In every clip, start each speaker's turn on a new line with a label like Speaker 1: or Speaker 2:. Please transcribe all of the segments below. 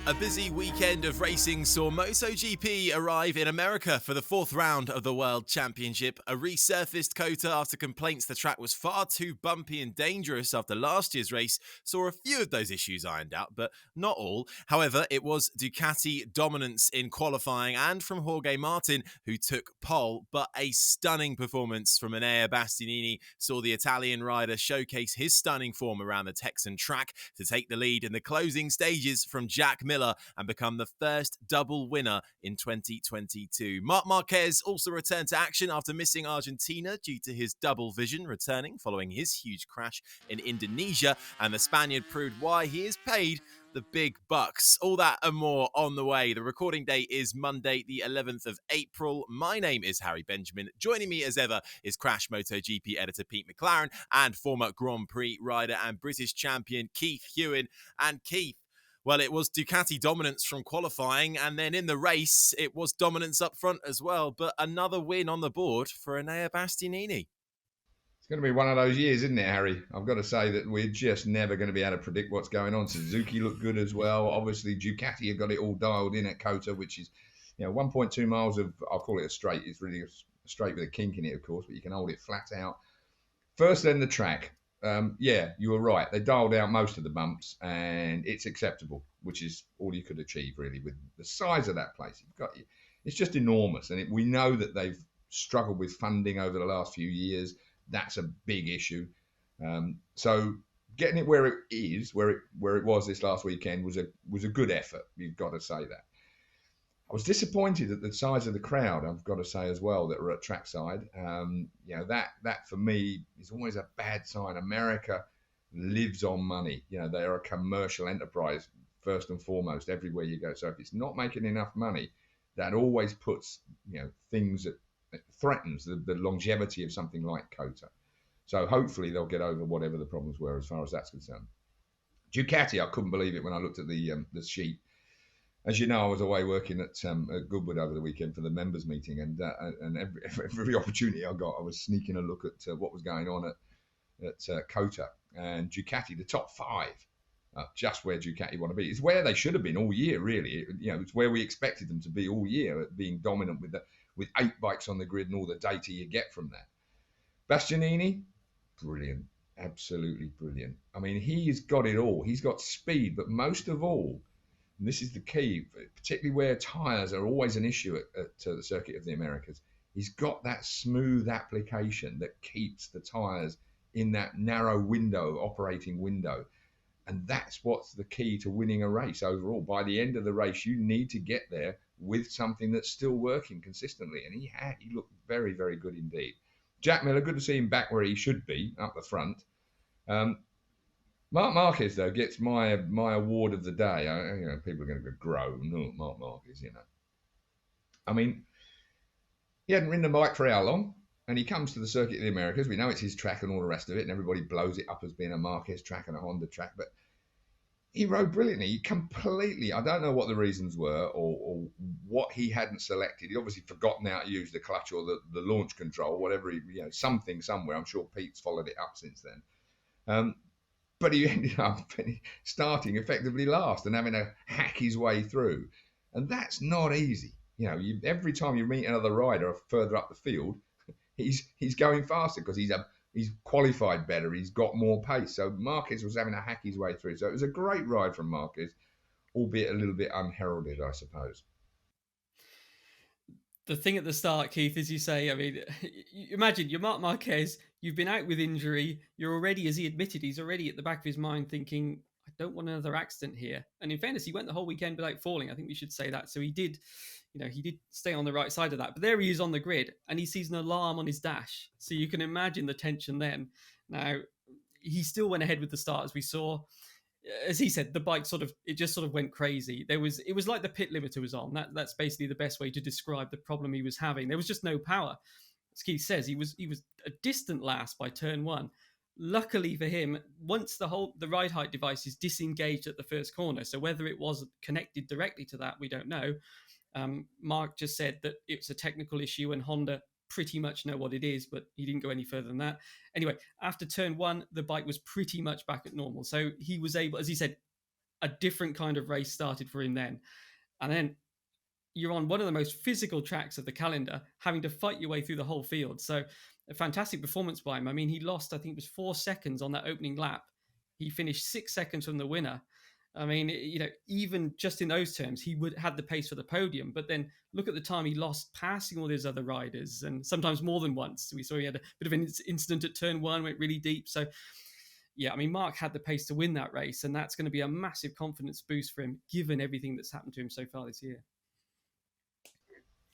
Speaker 1: A busy weekend of racing saw MotoGP arrive in America for the fourth round of the World Championship. A resurfaced COTA after complaints the track was far too bumpy and dangerous after last year's race saw a few of those issues ironed out, but not all. However, it was Ducati dominance in qualifying and from Jorge Martin who took pole, but a stunning performance from Enea Bastianini saw the Italian rider showcase his stunning form around the Texan track to take the lead in the closing stages from Jack Miller and become the first double winner in 2022. Marc Marquez also returned to action after missing Argentina due to his double vision, returning following his huge crash in Indonesia, and the Spaniard proved why he is paid the big bucks. All that and more on the way. The recording date is Monday, the 11th of April. My name is Harry Benjamin. Joining me as ever is Crash MotoGP editor Pete McLaren and former Grand Prix rider and British champion Keith Huewen. And Keith, well, it was Ducati dominance from qualifying, and then in the race, it was dominance up front as well. But another win on the board for Enea Bastianini.
Speaker 2: It's going to be one of those years, isn't it, Harry? I've got to say that we're just never going to be able to predict what's going on. Suzuki looked good as well. Obviously, Ducati have got it all dialed in at COTA, which is, 1.2 miles of, I'll call it a straight. It's really a straight with a kink in it, of course, but you can hold it flat out. First, then the track. You were right. They dialed out most of the bumps, and it's acceptable, which is all you could achieve, really, with the size of that place. It's just enormous, and we know that they've struggled with funding over the last few years. That's a big issue. So getting it where it is, where it was this last weekend, was a good effort. You've got to say that. I was disappointed at the size of the crowd, I've got to say as well, that were at trackside. That for me is always a bad sign. America lives on money. They are a commercial enterprise first and foremost everywhere you go. So if it's not making enough money, that always puts things that threatens the longevity of something like COTA. So hopefully they'll get over whatever the problems were as far as that's concerned. Ducati, I couldn't believe it when I looked at the sheet. As you know, I was away working at Goodwood over the weekend for the members meeting, and every opportunity I got, I was sneaking a look at what was going on at COTA. And Ducati, the top five, just where Ducati want to be. It's where they should have been all year, really. It's where we expected them to be all year, being dominant with 8 bikes on the grid and all the data you get from that. Bastianini, brilliant, absolutely brilliant. I mean, he's got it all. He's got speed, but most of all, and this is the key, particularly where tyres are always an issue at the Circuit of the Americas. He's got that smooth application that keeps the tyres in that narrow operating window. And that's what's the key to winning a race overall. By the end of the race, you need to get there with something that's still working consistently. And he looked very, very good indeed. Jack Miller, good to see him back where he should be, up the front. Marc Marquez, though, gets my award of the day. People are going to go groan. No, Marc Marquez, I mean, he hadn't ridden a bike for how long? And he comes to the Circuit of the Americas. We know it's his track and all the rest of it, and everybody blows it up as being a Marquez track and a Honda track. But he rode brilliantly. He completely, I don't know what the reasons were or what he hadn't selected. He'd obviously forgotten how to use the clutch or the launch control, whatever, something somewhere. I'm sure Pete's followed it up since then. But he ended up starting effectively last and having to hack his way through. And that's not easy. Every time you meet another rider further up the field, he's going faster because he's qualified better. He's got more pace. So Marquez was having to hack his way through. So it was a great ride from Marquez, albeit a little bit unheralded, I suppose.
Speaker 3: The thing at the start, Keith, as you say, I mean, imagine you're Marc Marquez, you've been out with injury, you're already, as he admitted, he's already at the back of his mind thinking, I don't want another accident here. And in fairness, he went the whole weekend without falling. I think we should say that. So he did stay on the right side of that. But there he is on the grid and he sees an alarm on his dash. So you can imagine the tension then. Now, he still went ahead with the start, as we saw. As he said, the bike just went crazy. It was like the pit limiter was on. That's basically the best way to describe the problem he was having. There was just no power. As Keith says, he was a distant last by turn 1. Luckily for him, once the ride height device is disengaged at the first corner, so whether it was connected directly to that, we don't know. Mark just said that it's a technical issue and Honda pretty much know what it is, but he didn't go any further than that. Anyway, after turn 1, the bike was pretty much back at normal. So he was able, as he said, a different kind of race started for him then. And then you're on one of the most physical tracks of the calendar, having to fight your way through the whole field. So a fantastic performance by him. I mean, he lost, I think it was 4 seconds on that opening lap. He finished 6 seconds from the winner. I mean, even just in those terms, he would had the pace for the podium. But then look at the time he lost passing all those other riders, and sometimes more than once. We saw he had a bit of an incident at turn 1, went really deep. So, yeah, I mean, Marc had the pace to win that race, and that's going to be a massive confidence boost for him, given everything that's happened to him so far this year.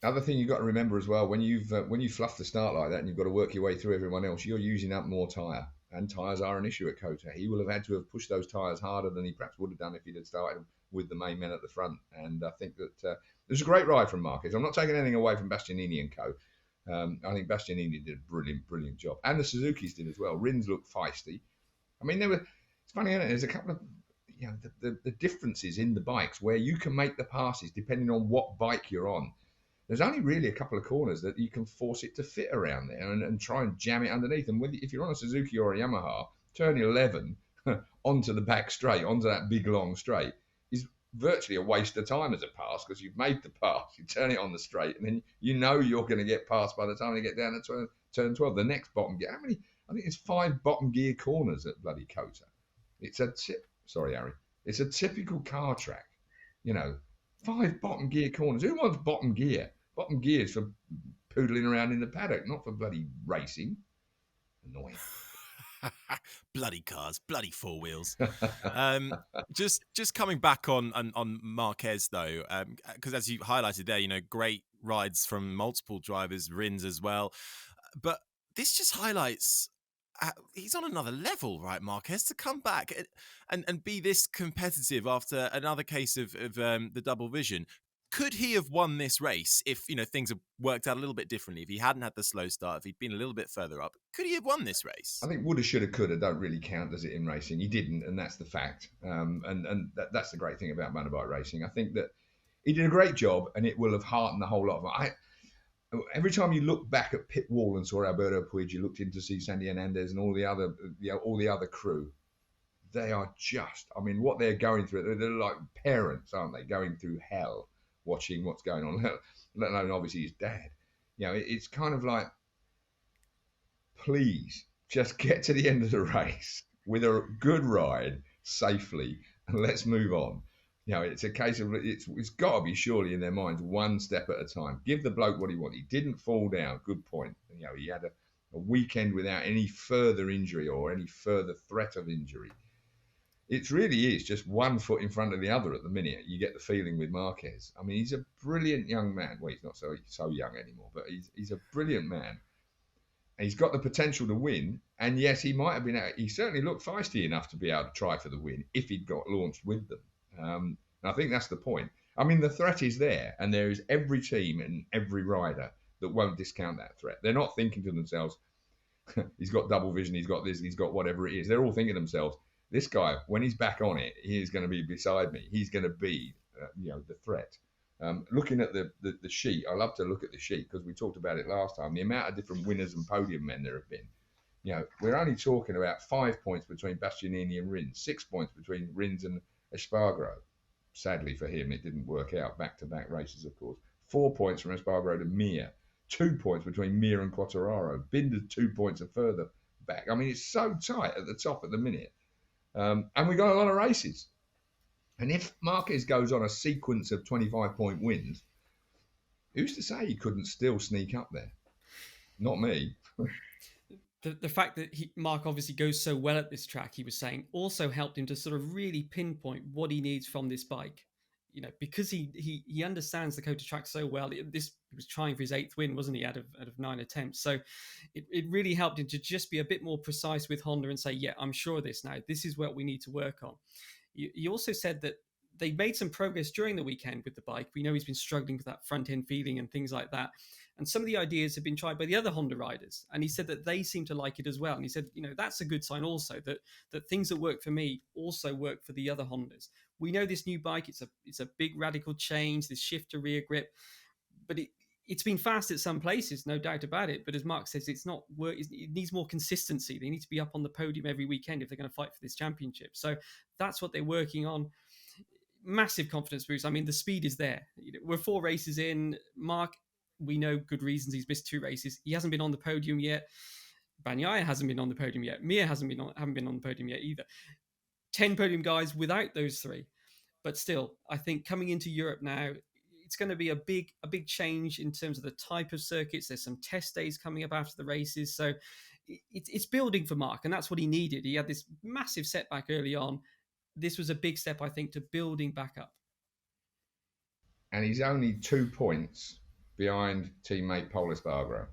Speaker 2: Other thing you've got to remember as well, when you fluff the start like that and you've got to work your way through everyone else, you're using up more tyre. And tyres are an issue at COTA. He will have had to have pushed those tyres harder than he perhaps would have done if he'd had started with the main men at the front. And I think that it was a great ride from Marquez. I'm not taking anything away from Bastianini and co. I think Bastianini did a brilliant job. And the Suzukis did as well. Rins looked feisty. I mean, it's funny, isn't it? There's a couple of, the differences in the bikes where you can make the passes depending on what bike you're on. There's only really a couple of corners that you can force it to fit around there and try and jam it underneath. And if you're on a Suzuki or a Yamaha, turn 11 onto the back straight, onto that big long straight, is virtually a waste of time as a pass because you've made the pass, you turn it on the straight, and then you know you're going to get past by the time you get down to turn 12. The next bottom gear, I think it's 5 bottom gear corners at bloody COTA. Sorry, Harry. It's a typical car track, 5 bottom gear corners. Who wants bottom gear? Bottom gears for poodling around in the paddock, not for bloody racing. Annoying.
Speaker 1: Bloody cars, bloody 4 wheels. Just coming back on Marquez though, because as you highlighted there, great rides from multiple drivers, Rins as well. But this just highlights he's on another level, right, Marquez, to come back and be this competitive after another case of the double vision. Could he have won this race if, things had worked out a little bit differently? If he hadn't had the slow start, if he'd been a little bit further up, could he have won this race?
Speaker 2: I think woulda, shoulda, coulda don't really count, does it, in racing? He didn't, and that's the fact. And that's the great thing about motorbike racing. I think that he did a great job, and it will have heartened the whole lot of them. Every time you look back at pit wall and saw Alberto Puig, you looked in to see Sandy Hernandez and all the other crew. They are just, what they're going through. They're like parents, aren't they, going through hell, watching what's going on, let alone obviously his dad. It's kind of like, please just get to the end of the race with a good ride safely and let's move on. It's a case of it's got to be surely in their minds one step at a time. Give the bloke what he wanted. He didn't fall down. Good point. He had a weekend without any further injury or any further threat of injury. It really is just one foot in front of the other at the minute. You get the feeling with Marquez. He's a brilliant young man. Well, he's not so young anymore, but he's a brilliant man. And he's got the potential to win. And yes, he might have been. He certainly looked feisty enough to be able to try for the win if he'd got launched with them. And I think that's the point. The threat is there, and there is every team and every rider that won't discount that threat. They're not thinking to themselves, he's got double vision, he's got this, he's got whatever it is. They're all thinking to themselves, this guy, when he's back on it, he is going to be beside me. He's going to be, the threat. Looking at the sheet, I love to look at the sheet because we talked about it last time. The amount of different winners and podium men there have been. We're only talking about 5 points between Bastianini and Rins, 6 points between Rins and Espargaro. Sadly for him, it didn't work out. Back-to-back races, of course. 4 points from Espargaro to Mir. 2 points between Mir and Quartararo. Binder's 2 points further back. It's so tight at the top at the minute. And we got a lot of races. And if Marquez goes on a sequence of 25-point wins, who's to say he couldn't still sneak up there? Not me.
Speaker 3: The fact that Marc obviously goes so well at this track, he was saying, also helped him to sort of really pinpoint what he needs from this bike. Because he understands the COTA track so well. He was trying for his 8th win, wasn't he, out of 9 attempts? So it really helped him to just be a bit more precise with Honda and say, yeah, I'm sure of this now. This is what we need to work on. He also said that they made some progress during the weekend with the bike. We know he's been struggling with that front end feeling and things like that. And some of the ideas have been tried by the other Honda riders. And he said that they seem to like it as well. And he said, that's a good sign also that things that work for me also work for the other Hondas. We know this new bike, it's a big radical change, this shift to rear grip, but it's been fast at some places, no doubt about it. But as Marc says, it's not work. It needs more consistency. They need to be up on the podium every weekend if they're going to fight for this championship. So that's what they're working on. massive confidence boost. I mean, the speed is there. We're 4 races in. Marc, we know good reasons he's missed 2 races. He hasn't been on the podium yet. Bagnaia hasn't been on the podium yet. Mir haven't been on the podium yet either. 10 podium guys without those 3. But still, I think coming into Europe now, it's going to be a big change in terms of the type of circuits. There's some test days coming up after the races. So it's building for Marc, and that's what he needed. He had this massive setback early on. This was a big step, I think, to building back up.
Speaker 2: And he's only 2 points behind teammate Pol Espargaro,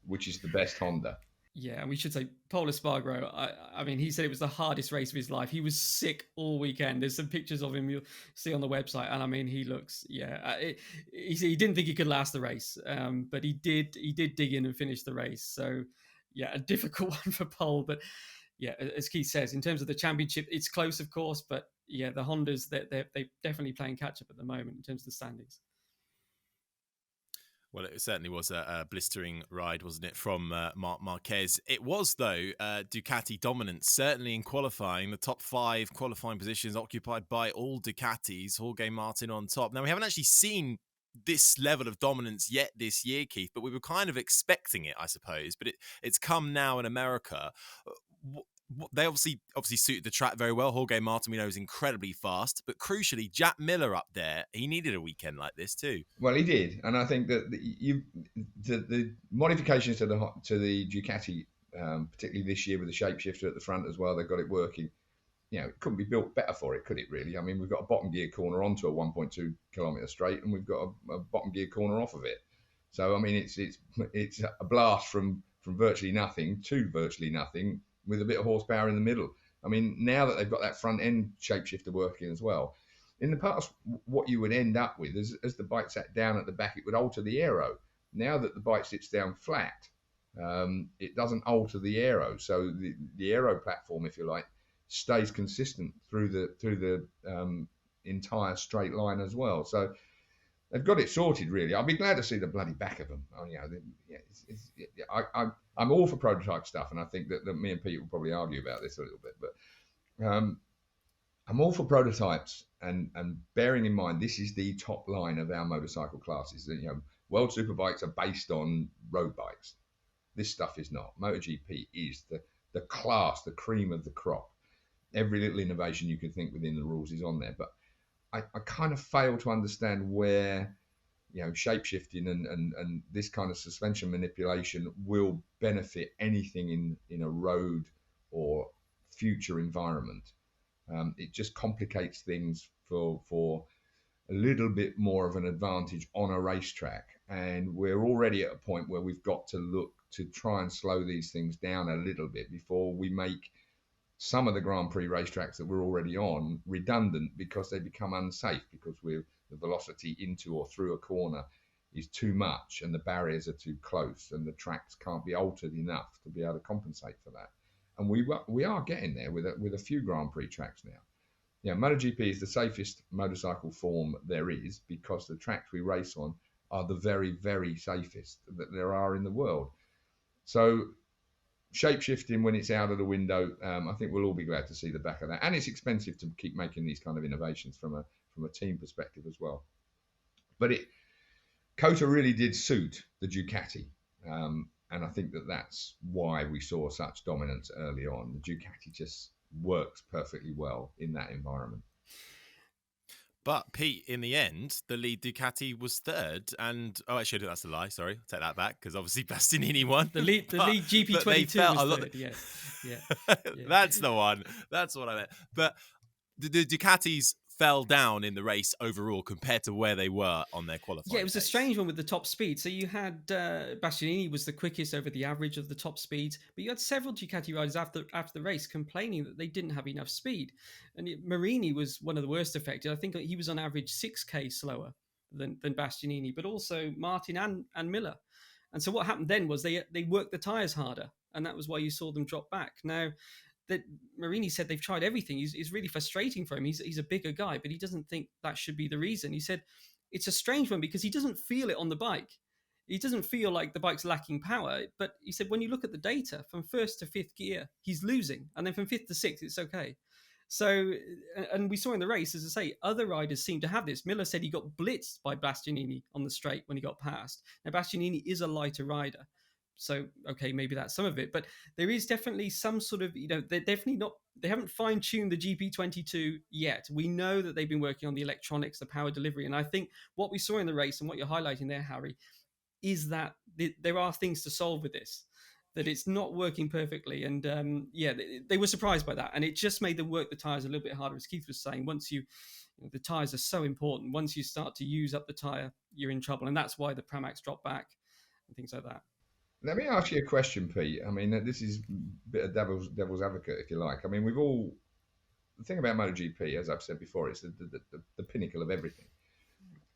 Speaker 2: which is the best Honda.
Speaker 3: Yeah, and we should say Pol Espargaro, I mean, he said it was the hardest race of his life. He was sick all weekend. There's some pictures of him you'll see on the website, and I mean, he looks, he didn't think he could last the race, but he did dig in and finish the race. So, yeah, a difficult one for Pol, but yeah, as Keith says, in terms of the championship, it's close, of course, but yeah, the Hondas, they're definitely playing catch-up at the moment in terms of the standings.
Speaker 1: Well, it certainly was a blistering ride, wasn't it, from Marc Marquez? It was, though, Ducati dominance, certainly in qualifying. The top 5 qualifying positions occupied by all Ducatis, Jorge Martin on top. Now, we haven't actually seen this level of dominance yet this year, Keith, but we were kind of expecting it, I suppose. But it's come now in America. They obviously suited the track very well. Jorge Martin, we know, is incredibly fast, but crucially, Jack Miller up there, he needed a weekend like this too.
Speaker 2: Well, he did, and I think that the modifications to the Ducati, particularly this year with the shapeshifter at the front as well, they've got it working. It couldn't be built better for it, could it? Really? I mean, we've got a bottom gear corner onto a 1.2 kilometre straight, and we've got a bottom gear corner off of it. So, I mean, it's a blast from virtually nothing to virtually nothing, with a bit of horsepower in the middle. I mean, now that they've got that front end shapeshifter working as well. In the past, what you would end up with, as the bike sat down at the back, it would alter the aero. Now that the bike sits down flat, it doesn't alter the aero. So the aero platform, if you like, stays consistent through the entire straight line as well. So they've got it sorted, really. I'll be glad to see the bloody back of them. I'm all for prototype stuff, and I think that me and Pete will probably argue about this a little bit. But I'm all for prototypes, and bearing in mind this is the top line of our motorcycle classes. World Superbikes are based on road bikes. This stuff is not. MotoGP is the class, the cream of the crop. Every little innovation you can think within the rules is on there, but I kind of fail to understand where shape-shifting and this kind of suspension manipulation will benefit anything in a road or future environment. It just complicates things for a little bit more of an advantage on a racetrack, and we're already at a point where we've got to look to try and slow these things down a little bit before we make some of the Grand Prix racetracks that we're already on redundant, because they become unsafe, because the velocity into or through a corner is too much and the barriers are too close and the tracks can't be altered enough to be able to compensate for that. And we are getting there with a few Grand Prix tracks now. MotoGP is the safest motorcycle form there is, because the tracks we race on are the very, very safest that there are in the world. So shape-shifting, when it's out of the window, I think we'll all be glad to see the back of that. And it's expensive to keep making these kind of innovations from a team perspective as well. But COTA really did suit the Ducati. And I think that's why we saw such dominance early on. The Ducati just works perfectly well in that environment.
Speaker 1: But Pete, in the end, the lead Ducati was third, and actually, that's a lie. Sorry, I'll take that back, because obviously Bastianini won.
Speaker 3: The lead GP22 was third. Yeah.
Speaker 1: That's the one. That's what I meant. But the Ducatis fell down in the race overall compared to where they were on their qualifying.
Speaker 3: Yeah, it was a strange one with the top speed. So you had Bastianini was the quickest over the average of the top speeds, but you had several Ducati riders after the race complaining that they didn't have enough speed. And Marini was one of the worst affected. I think he was on average 6k slower than Bastianini, but also Martin and Miller. And so what happened then was they worked the tyres harder, and that was why you saw them drop back. Now, that Marini said they've tried everything. It's really frustrating for him. He's a bigger guy, but he doesn't think that should be the reason. He said it's a strange one because he doesn't feel it on the bike. He doesn't feel like the bike's lacking power. But he said when you look at the data from first to fifth gear, he's losing. And then from fifth to sixth, it's okay. So, and we saw in the race, as I say, other riders seem to have this. Miller said he got blitzed by Bastianini on the straight when he got past. Now, Bastianini is a lighter rider. So, okay, maybe that's some of it. But there is definitely some sort of, they're definitely not, they haven't fine-tuned the GP22 yet. We know that they've been working on the electronics, the power delivery. And I think what we saw in the race and what you're highlighting there, Harry, is that there are things to solve with this, that it's not working perfectly. And they were surprised by that. And it just made them work the tyres a little bit harder. As Keith was saying, the tyres are so important. Once you start to use up the tyre, you're in trouble. And that's why the Pramacs drop back and things like that.
Speaker 2: Let me ask you a question, Pete. I mean, this is a bit of devil's advocate, if you like. I mean, the thing about MotoGP, as I've said before, it's the pinnacle of everything.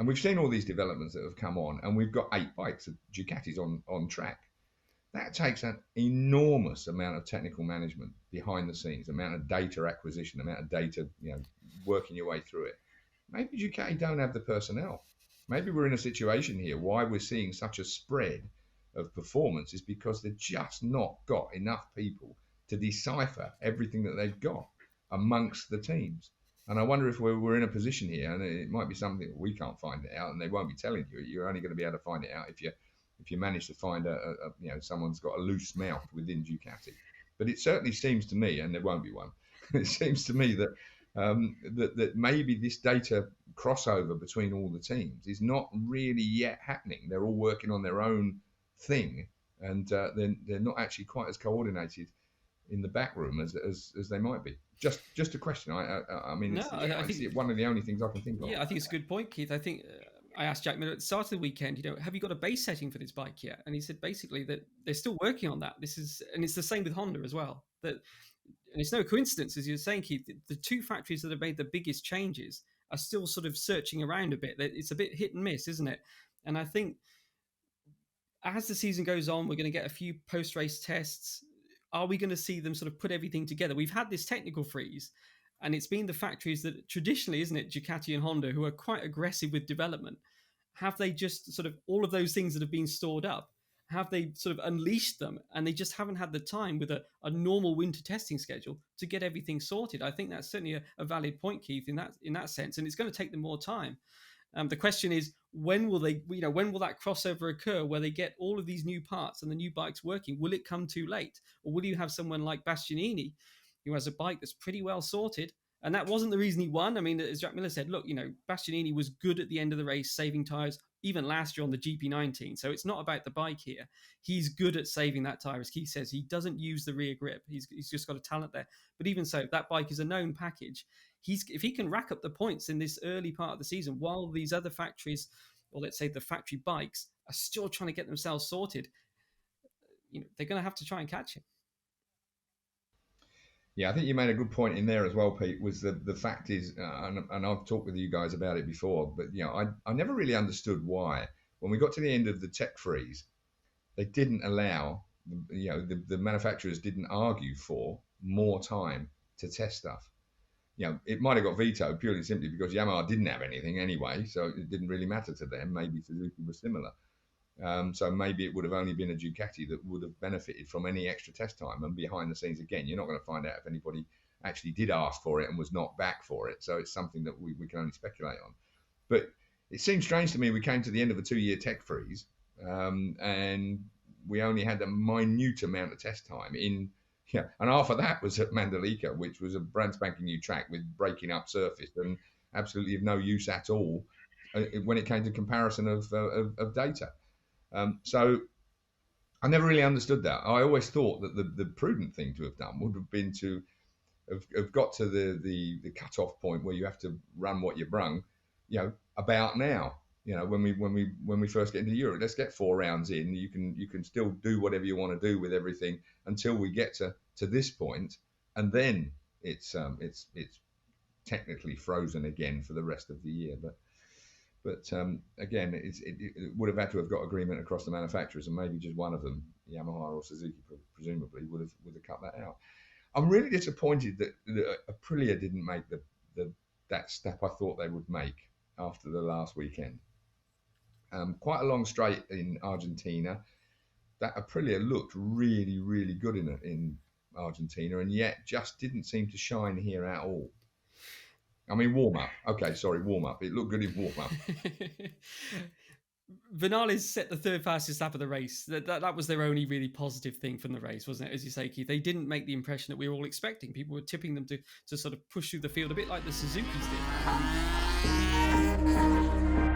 Speaker 2: And we've seen all these developments that have come on, and we've got 8 bikes of Ducatis on track. That takes an enormous amount of technical management behind the scenes, amount of data acquisition, amount of data, working your way through it. Maybe Ducati don't have the personnel. Maybe we're in a situation here why we're seeing such a spread of performance is because they've just not got enough people to decipher everything that they've got amongst the teams. And I wonder if we're in a position here, and it might be something that we can't find it out, and they won't be telling you. You're only going to be able to find it out if you manage to find someone's got a loose mouth within Ducati. But it certainly seems to me, and there won't be one. It seems to me that that maybe this data crossover between all the teams is not really yet happening. They're all working on their own thing, and they're not actually quite as coordinated in the back room as they might be. Just a question. I mean, I think it's one of the only things I can think of.
Speaker 3: Yeah, I think it's a good point, Keith. I think I asked Jack Miller at the start of the weekend, have you got a base setting for this bike yet? And he said basically that they're still working on that. And it's the same with Honda as well. And it's no coincidence, as you're saying, Keith, the 2 factories that have made the biggest changes are still sort of searching around a bit. It's a bit hit and miss, isn't it? And I think as the season goes on, we're going to get a few post-race tests. Are we going to see them sort of put everything together? We've had this technical freeze, and it's been the factories that traditionally, isn't it, Ducati and Honda, who are quite aggressive with development. Have they just sort of all of those things that have been stored up, have they sort of unleashed them, and they just haven't had the time with a normal winter testing schedule to get everything sorted? I think that's certainly a valid point, Keith, in that sense, and it's going to take them more time. The question is, when will that crossover occur where they get all of these new parts and the new bikes working? Will it come too late? Or will you have someone like Bastianini, who has a bike that's pretty well sorted? And that wasn't the reason he won. I mean, as Jack Miller said, look, Bastianini was good at the end of the race, saving tyres, even last year on the GP19. So it's not about the bike here. He's good at saving that tyre. As Keith says, he doesn't use the rear grip. He's just got a talent there. But even so, that bike is a known package. If he can rack up the points in this early part of the season while these other factories, or let's say the factory bikes, are still trying to get themselves sorted, they're going to have to try and catch him.
Speaker 2: Yeah, I think you made a good point in there as well, Pete, was the fact is, and I've talked with you guys about it before, but I never really understood why, when we got to the end of the tech freeze, they didn't allow, the manufacturers didn't argue for more time to test stuff. It might have got vetoed purely simply because Yamaha didn't have anything anyway, so it didn't really matter to them. Maybe Suzuki was similar. So maybe it would have only been a Ducati that would have benefited from any extra test time. And behind the scenes, again, you're not going to find out if anybody actually did ask for it and was not back for it. So it's something that we can only speculate on. But it seems strange to me we came to the end of a 2-year tech freeze and we only had a minute amount of test time and half of that was at Mandalika, which was a brand spanking new track with breaking up surface and absolutely of no use at all when it came to comparison of data. So I never really understood that. I always thought that the prudent thing to have done would have been to have got to the cut-off point where you have to run what you brung, about now. When we first get into Europe, let's get 4 rounds in. You can still do whatever you want to do with everything until we get to this point, and then it's technically frozen again for the rest of the year. But again, it would have had to have got agreement across the manufacturers, and maybe just one of them, Yamaha or Suzuki, presumably would have cut that out. I'm really disappointed that Aprilia didn't make that step I thought they would make after the last weekend. Quite a long straight in Argentina. That Aprilia looked really, really good in Argentina, and yet just didn't seem to shine here at all. I mean, warm up. Okay, sorry, warm up. It looked good in warm up.
Speaker 3: Vinales set the third fastest lap of the race. That was their only really positive thing from the race, wasn't it? As you say, Keith, they didn't make the impression that we were all expecting. People were tipping them to sort of push through the field a bit like the Suzukis did.